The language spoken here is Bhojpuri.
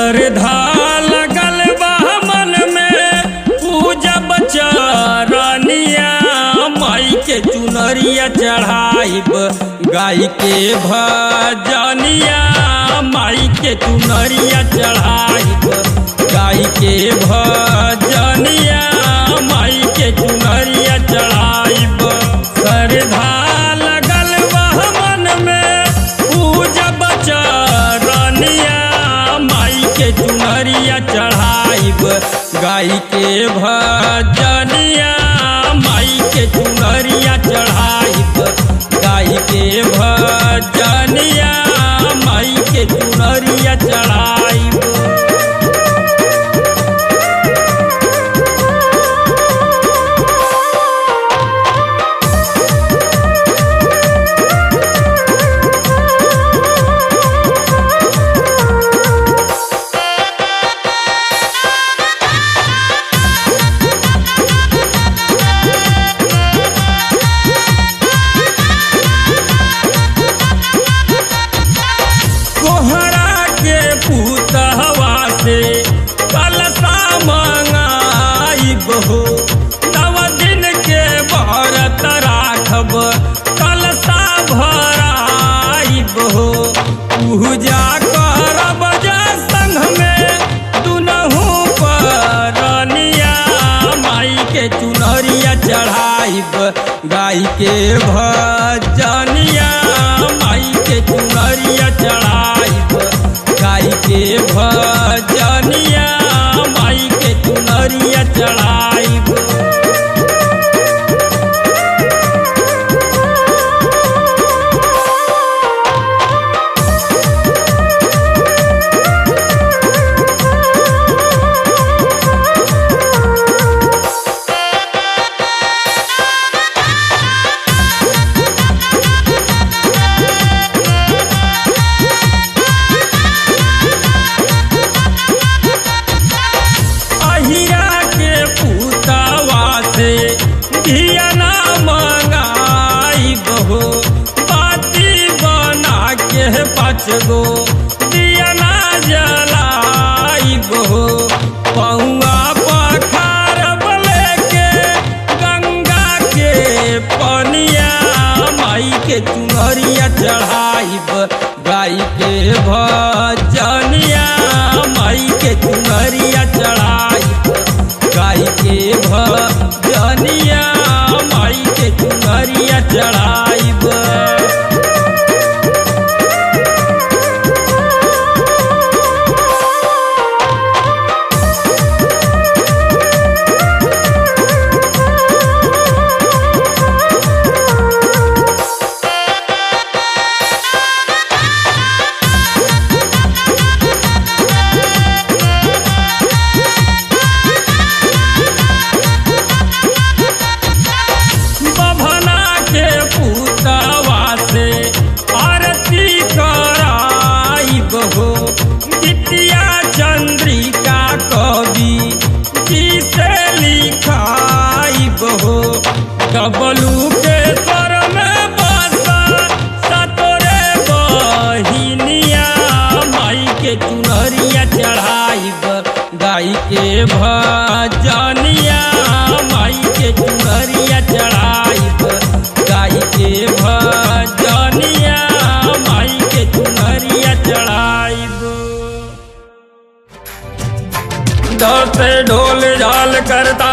श्रद्धा लगल बा मन में पूजब चरनिया माई के चुनरिया चढ़ाइब गाय के भजनिया माई के चुनरिया चढ़ाइब गाय के भजनिया माई के चुनरिया चढ़ाइब श्रद्धा लगल बा मन में पूजब चरनिया माई के चुनरिया चढ़ाइब गाय के भजनिया माई के चुनरिया चढ़ाइब गाय के भजनिया माई के चुनरिया चढ़ाइब। कलशा मंगाइब हो नव दिन के व्रत राखब कलशा भराइब हो पूजा करब संघ में दुनहु परनिया माई के चुनरिया चढ़ाइब गाय के भजनिया माई के चुनरिया चढ़ाइब गाय के भजनिया माई के चुनरिया चढ़ाइब। दियाना मंगाइब हो बाती बना के 5 गो दियाना जलाइब हो पौआ पखारब लेके गंगा के पनिया माई के चुनरिया चढ़ाइब गाय के भजनिया माई के चुनरिया चढ़ाइब गाय के भजनिया माई के चुनरिया चढ़ाइब। गीतिया चंद्रिका कवि जी से लिखाइब हो डबलू के स्वर में बसा सतोरे बहिनिया माई के चुनरिया चढ़ाइब गाय के भजनिया माई के चुनरिया चढ़ाइब गाय के भजनिया माई के चुनरिया चढ़ाइब। दौड़ से ढोल झाल करता